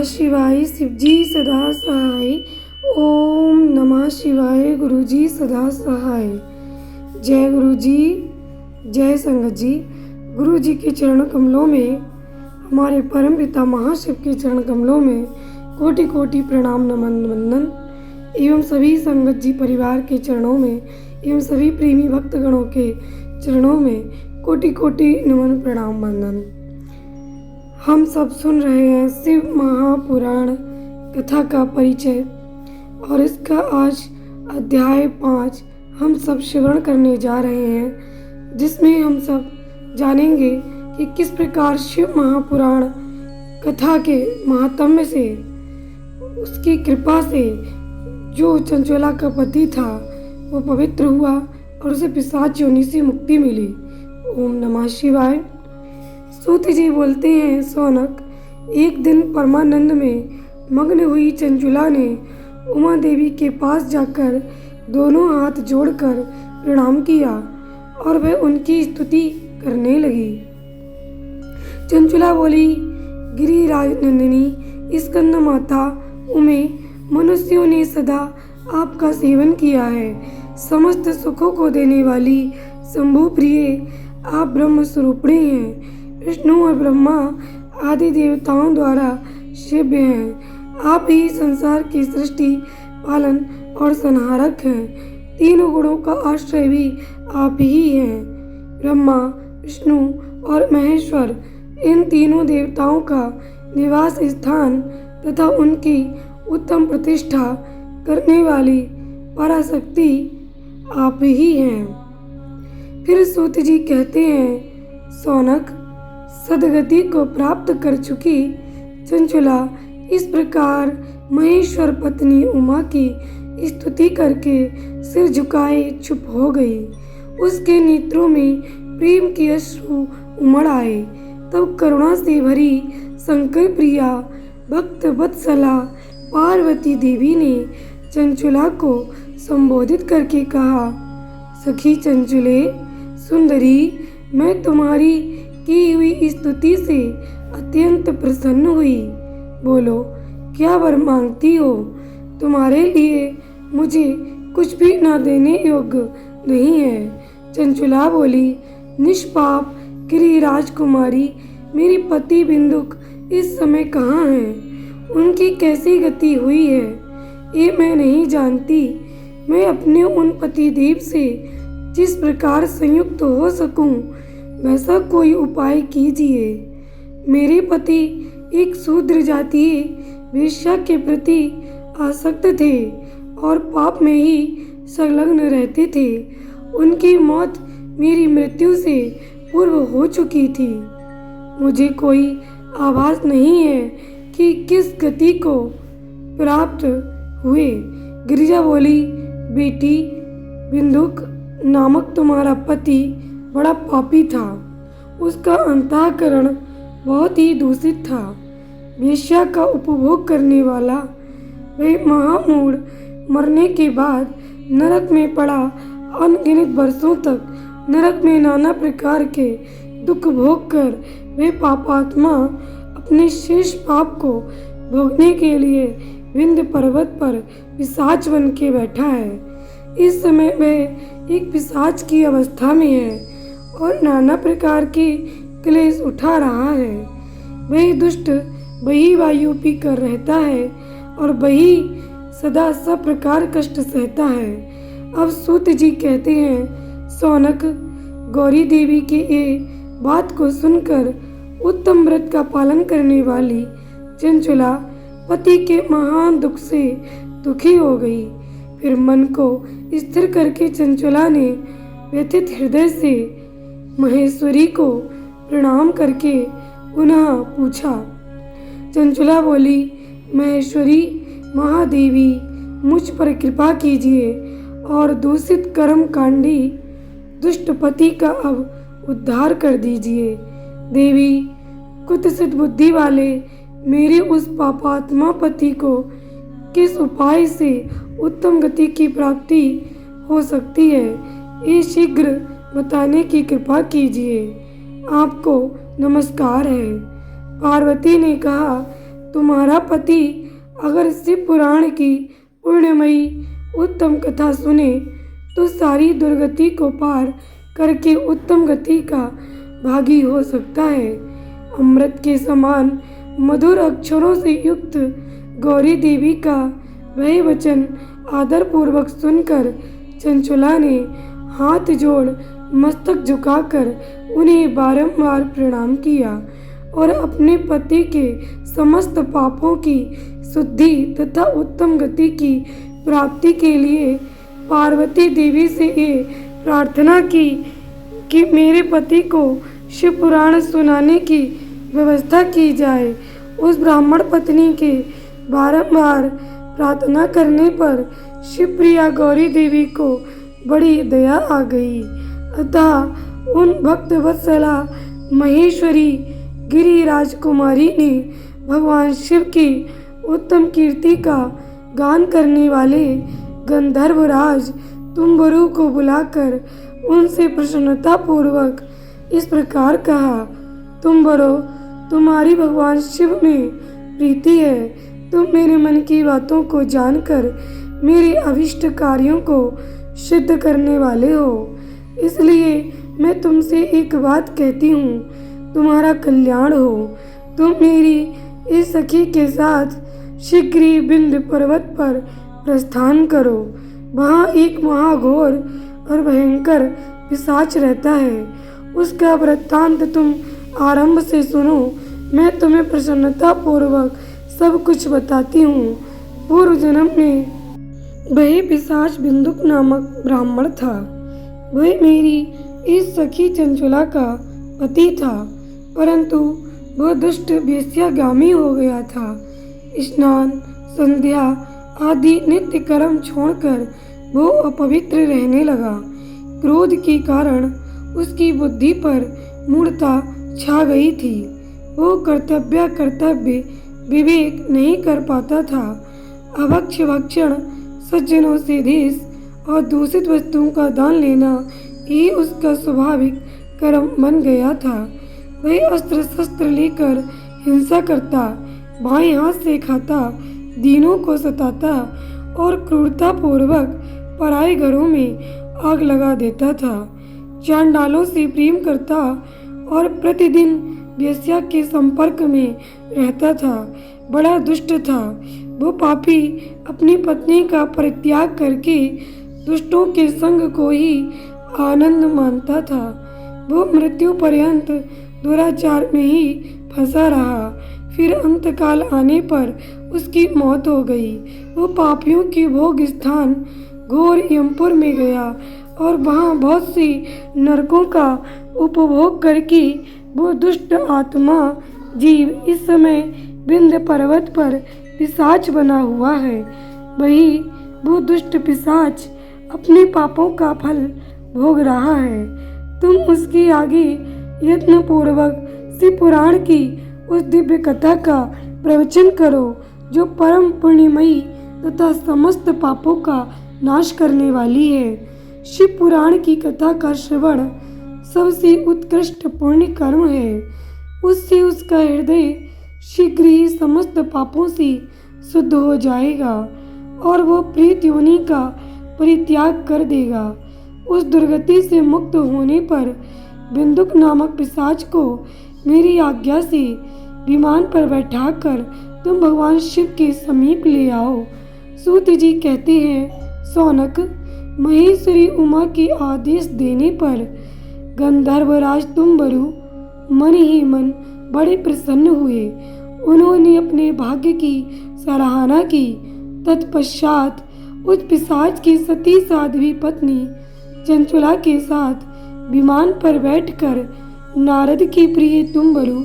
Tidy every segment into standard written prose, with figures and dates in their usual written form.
शिवाय शिवजी सदा सहाय। ओम नमः शिवाय गुरुजी सदा सहाय। जय गुरु जी, जय संगत जी। गुरु जी के चरण कमलों में, हमारे परम पिता महाशिव के चरण कमलों में कोटि कोटि प्रणाम नमन वंदन एवं सभी संगत जी परिवार के चरणों में एवं सभी प्रेमी भक्तगणों के चरणों में कोटि कोटि नमन प्रणाम वंदन। हम सब सुन रहे हैं शिव महापुराण कथा का परिचय और इसका आज अध्याय 5 हम सब श्रवण करने जा रहे हैं, जिसमें हम सब जानेंगे कि किस प्रकार शिव महापुराण कथा के महात्म्य से, उसकी कृपा से जो चंचला का पति था वो पवित्र हुआ और उसे पिशाच योनि से मुक्ति मिली। ओम नमः शिवाय। सूत जी बोलते हैं, सौनक, एक दिन परमानंद में मग्न हुई चंचला ने उमा देवी के पास जाकर दोनों हाथ जोड़कर प्रणाम किया और वह उनकी स्तुति करने लगी। चंचला बोली, गिरिराज नंदिनी स्कंद माता उमे, मनुष्यों ने सदा आपका सेवन किया है। समस्त सुखों को देने वाली शंभु प्रिय आप ब्रह्म स्वरूपिणी हैं। विष्णु और ब्रह्मा आदि देवताओं द्वारा सेव्य हैं। आप ही संसार की सृष्टि, पालन और संहारक हैं। तीनों गुणों का आश्रय भी आप ही हैं। ब्रह्मा, विष्णु और महेश्वर, इन तीनों देवताओं का निवास स्थान तथा उनकी उत्तम प्रतिष्ठा करने वाली पराशक्ति आप ही हैं। फिर सूत जी कहते हैं, सौनक, सदगति को प्राप्त कर चुकी चंचला इस प्रकार महेश्वर पत्नी उमा की स्तुति करके सिर झुकाए चुप हो गई। उसके नेत्रों में प्रेम के अश्रु उमड़ आए। तब करुणा से भरी शंकर प्रिया भक्त वत्सला पार्वती देवी ने चंचला को संबोधित करके कहा, सखी चंचले सुंदरी, मैं तुम्हारी की हुई स्तुति से अत्यंत प्रसन्न हुई। बोलो, क्या वर मांगती हो? तुम्हारे लिए मुझे कुछ भी न देने योग्य नहीं है। चंचला बोली, निष्पाप गिरिराज कुमारी, मेरे पति बिंदुक इस समय कहाँ हैं? उनकी कैसी गति हुई है ये मैं नहीं जानती। मैं अपने उन पतिदेव से जिस प्रकार संयुक्त हो सकूं वैसा कोई उपाय कीजिए। मेरे पति एक शूद्र जातीय वेश्या के प्रति आसक्त थे और पाप में ही संलग्न रहते थे। उनकी मौत मेरी मृत्यु से पूर्व हो चुकी थी। मुझे कोई आभास नहीं है कि किस गति को प्राप्त हुए। गिरिजा बोली, बेटी, बिंदुक नामक तुम्हारा पति बड़ा पापी था। उसका अंतःकरण बहुत ही दूषित था। वेश्या का उपभोग करने वाला वह महामूढ़ मरने के बाद नरक में पड़ा अनगिनत वर्षों तक नरक में नाना प्रकार के दुख भोग कर वह पापात्मा अपने शेष पाप को भोगने के लिए विंध्य पर्वत पर पिशाच बन के बैठा है। इस समय वह एक पिशाच की अवस्था में है और नाना प्रकार के क्लेश उठा रहा है। वही दुष्ट वही वायु पी कर रहता है और वही सदा सब प्रकार कष्ट सहता है। अब सूत जी कहते हैं, सौनक, गौरी देवी के ये बात को सुनकर उत्तम व्रत का पालन करने वाली चंचला पति के महान दुख से दुखी हो गई। फिर मन को स्थिर करके चंचला ने व्यथित हृदय से महेश्वरी को प्रणाम करके पुनः पूछा। चंचला बोली, महेश्वरी महादेवी, मुझ पर कृपा कीजिए और दूषित कर्म कांडी दुष्ट पति का अब उद्धार कर दीजिए। देवी, कुत्सित बुद्धि वाले मेरे उस पापात्मा पति को किस उपाय से उत्तम गति की प्राप्ति हो सकती है, ये शीघ्र बताने की कृपा कीजिए। आपको नमस्कार है। पार्वती ने कहा, तुम्हारा पति अगर शिव पुराण की पूर्णमयी उत्तम कथा सुने तो सारी दुर्गति को पार करके उत्तम गति का भागी हो सकता है। अमृत के समान मधुर अक्षरों से युक्त गौरी देवी का वह वचन आदरपूर्वक सुनकर चंचुला ने हाथ जोड़ मस्तक झुकाकर उन्हें बारंबार प्रणाम किया और अपने पति के समस्त पापों की शुद्धि तथा उत्तम गति की प्राप्ति के लिए पार्वती देवी से ये प्रार्थना की कि मेरे पति को शिव पुराण सुनाने की व्यवस्था की जाए। उस ब्राह्मण पत्नी के बारंबार प्रार्थना करने पर शिवप्रिया गौरी देवी को बड़ी दया आ गई। अतः उन भक्त वत्सला महेश्वरी गिरिराज कुमारी ने भगवान शिव की उत्तम कीर्ति का गान करने वाले गंधर्वराज तुम्बरु को बुलाकर उनसे प्रसन्नता पूर्वक इस प्रकार कहा, तुम्बरो, तुम्हारी भगवान शिव में प्रीति है। तुम मेरे मन की बातों को जानकर मेरे अभिष्ट कार्यों को सिद्ध करने वाले हो। इसलिए मैं तुमसे एक बात कहती हूँ, तुम्हारा कल्याण हो। तुम मेरी इस सखी के साथ शीघ्र ही विंध्य पर्वत पर प्रस्थान करो। वहाँ एक महाघोर और भयंकर पिशाच रहता है। उसका वृत्तांत तुम आरंभ से सुनो। मैं तुम्हें प्रसन्नता पूर्वक सब कुछ बताती हूँ। पूर्व जन्म में वह पिशाच बिंदुक नामक ब्राह्मण था। वह मेरी इस सखी चंचुला का पति था, परंतु वह दुष्ट वेश्यागामी हो गया था। स्नान, संध्या आदि नित्य कर्म छोड़कर वो अपवित्र रहने लगा। क्रोध के कारण उसकी बुद्धि पर मूढ़ता छा गई थी। वो कर्तव्य विवेक नहीं कर पाता था। अभक्ष्य भक्षण, सज्जनों से देश और दूषित वस्तुओं का दान लेना ये उसका स्वाभाविक कर्म बन गया था। वह अस्त्र शस्त्र लेकर हिंसा करता, बाएं हाथ से खाता, दीनों को सताता और क्रूरता पूर्वक पराए घरों में आग लगा देता था। चांडालों से प्रेम करता और प्रतिदिन वेश्या के संपर्क में रहता था। बड़ा दुष्ट था। वो पापी अपनी पत्नी का परित्याग करके दुष्टों के संग को ही आनंद मानता था। वो मृत्यु पर्यंत दुराचार में ही फंसा रहा। फिर अंतकाल आने पर उसकी मौत हो गई। वो पापियों के भोग स्थान घोर यमपुर में गया और वहाँ बहुत सी नरकों का उपभोग करके वो दुष्ट आत्मा जीव इस समय विंध्य पर्वत पर पिशाच बना हुआ है। वही वो दुष्ट पिशाच अपने पापों का फल भोग रहा है। तुम उसके आगे यत्न पूर्वक शिव पुराण की उस दिव्य कथा का प्रवचन करो जो परम पुण्यमयी तथा समस्त पापों का नाश करने वाली है। शिव पुराण की कथा का श्रवण सबसे उत्कृष्ट पुण्य कर्म है। उससे उसका हृदय शीघ्र ही समस्त पापों से शुद्ध हो जाएगा और वो प्रेत योनि का परित्याग कर देगा। उस दुर्गति से मुक्त होने पर बिंदुक नामक पिशाच को मेरी आज्ञा से विमान पर बैठाकर तुम भगवान शिव के समीप ले आओ। सूत जी कहते हैं, सौनक, महेश्वरी उमा के आदेश देने पर गंधर्वराज तुम्बरु मन ही मन बड़े प्रसन्न हुए। उन्होंने अपने भाग्य की सराहना की। तत्पश्चात उस पिशाच की सती साध्वी पत्नी चंचुला के साथ विमान पर बैठकर नारद की प्रिय तुम्बरु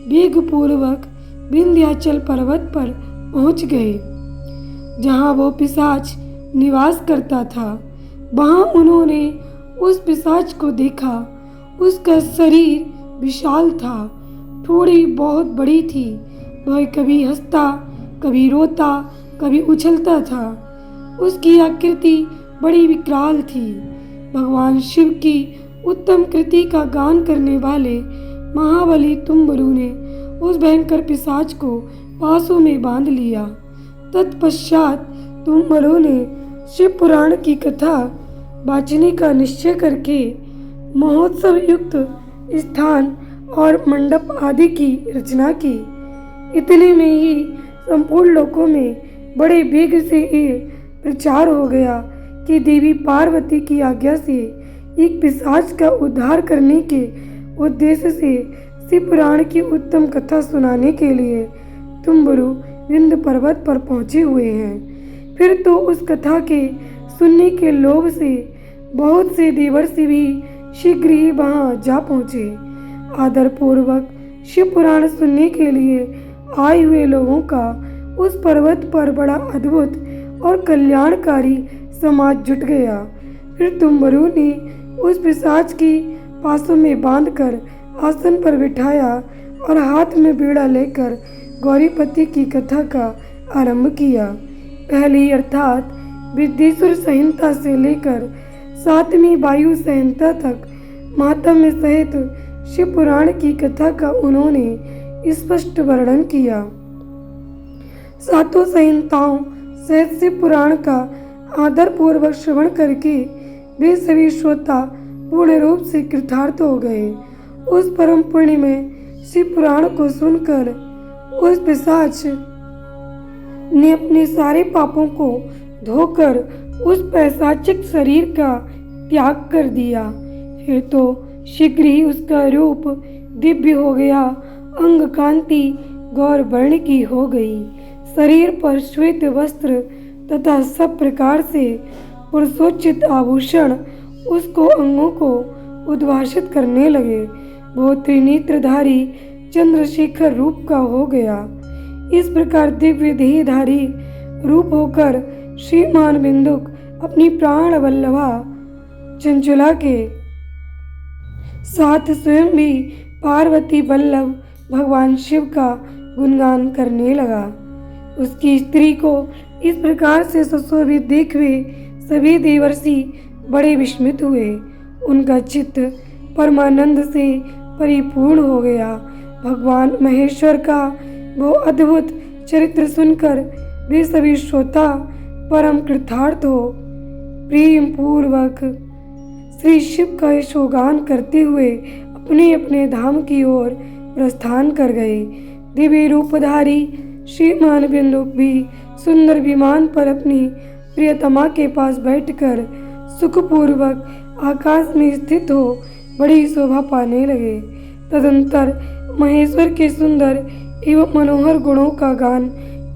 वेगपूर्वक विंध्याचल पर्वत पर पहुंच गए, जहां वो पिशाच निवास करता था। वहां उन्होंने उस पिशाच को देखा। उसका शरीर विशाल था, थोड़ी बहुत बड़ी थी। वह कभी हंसता, कभी रोता, कभी उछलता था। उसकी आकृति बड़ी विकराल थी। भगवान शिव की उत्तम कृति का गान करने वाले महाबली तुम्बरु ने उस भयंकर पिशाच को पासों में बांध लिया। तत्पश्चात तुम्बरों ने शिव पुराण की कथा बाँचने का निश्चय करके महोत्सव युक्त स्थान और मंडप आदि की रचना की। इतने में ही संपूर्ण लोकों में बड़े वेग से ये प्रचार हो गया कि देवी पार्वती की आज्ञा से एक पिशाच का उद्धार करने के उद्देश्य से शिव पुराण की उत्तम कथा सुनाने के लिए तुम्बरु विंध्य पर्वत पर पहुँचे हुए हैं। फिर तो उस कथा के सुनने के लोभ से बहुत से देवर्षि भी शीघ्र ही वहाँ जा पहुँचे। आदरपूर्वक शिव पुराण सुनने के लिए आए हुए लोगों का उस पर्वत पर बड़ा अद्भुत और कल्याणकारी समाज जुट गया। फिर तुम्बरु ने उस पिशाच की पासों में बांधकर आसन पर बिठाया और हाथ में बीड़ा लेकर गौरीपति की कथा का आरंभ किया। पहली अर्थात विद्येश्वर संहिता से लेकर 7वीं वायु संहिता तक महात्म्य सहित शिव पुराण की कथा का उन्होंने स्पष्ट वर्णन किया। 7 संहिताओं सहित शिव पुराण का आदरपूर्वक श्रवण करके वे सभी श्रोता पूर्ण रूप से कृतार्थ हो गए। उस परम पुण्य में शिव पुराण को सुनकर उस पिशाच ने अपने सारे पापों को धोकर उस पैशाचिक शरीर का त्याग कर दिया। फिर तो शीघ्र ही उसका रूप दिव्य हो गया, अंग कांति गौर वर्ण की हो गई, शरीर पर श्वेत वस्त्र तथा सब प्रकार से पुरुषोचित आभूषण उसको अंगों को उद्भाषित करने लगे। वो त्रिनेत्रधारी चंद्रशेखर रूप का हो गया। इस प्रकार दिव्य देहधारी रूप होकर श्रीमान बिंदुक अपनी प्राण वल्लभा चंचला के साथ स्वयं भी पार्वती वल्लभ भगवान शिव का गुणगान करने लगा। उसकी स्त्री को इस प्रकार से सुशोभित देख वे सभी देवर्षि बड़े विस्मित हुए। उनका चित्त परमानंद से परिपूर्ण हो गया। भगवान महेश्वर का वो अद्भुत चरित्र सुनकर वे सभी श्रोता परम कृतार्थ हो प्रेम पूर्वक श्री शिव का यशोगान करते हुए अपने अपने धाम की ओर प्रस्थान कर गए। दिव्य रूपधारी श्रीमान बिंदुक भी सुंदर विमान पर अपनी प्रियतमा के पास बैठकर सुखपूर्वक आकाश में स्थित हो बड़ी शोभा पाने लगे। तदंतर महेश्वर के सुंदर एवं मनोहर गुणों का गान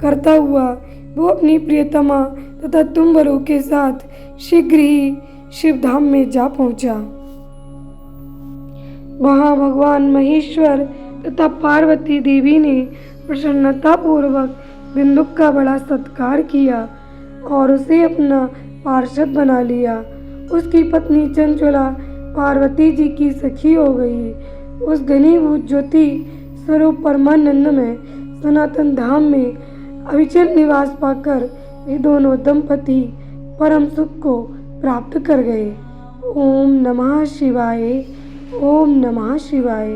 करता हुआ वो अपनी प्रियतमा तथा तुम्बरु के साथ शीघ्र ही शिवधाम में जा पहुंचा। वहां भगवान महेश्वर तथा पार्वती देवी ने प्रसन्नता पूर्वक बिंदुक का बड़ा सत्कार किया और उसे अपना पार्षद बना लिया। उसकी पत्नी चंचला पार्वती जी की सखी हो गई। उस घनीभूत ज्योति स्वरूप परमानंद में सनातन धाम में अविचल निवास पाकर वे दोनों दंपति परम सुख को प्राप्त कर गए। ओम नमः शिवाय, ओम नमः शिवाय,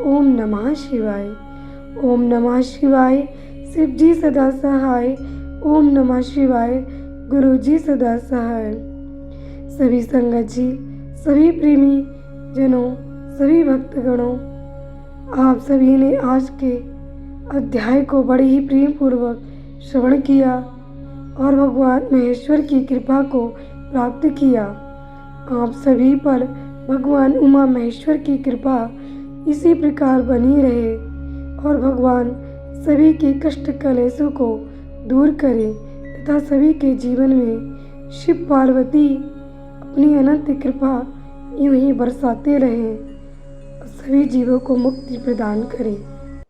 ओम नमः शिवाय, ओम नमः शिवाय। शिव जी सदा सहाय, ओम नमः शिवाय। गुरु जी सदा सहाय। सभी संगत जी, सभी प्रेमी जनों, सभी भक्तगणों, आप सभी ने आज के अध्याय को बड़े ही प्रेम पूर्वक श्रवण किया और भगवान महेश्वर की कृपा को प्राप्त किया। आप सभी पर भगवान उमा महेश्वर की कृपा इसी प्रकार बनी रहे और भगवान सभी के कष्ट कलेशों को दूर करे तथा सभी के जीवन में शिव पार्वती अपनी अनंत कृपा यूं ही बरसाते रहें, सभी जीवों को मुक्ति प्रदान करें।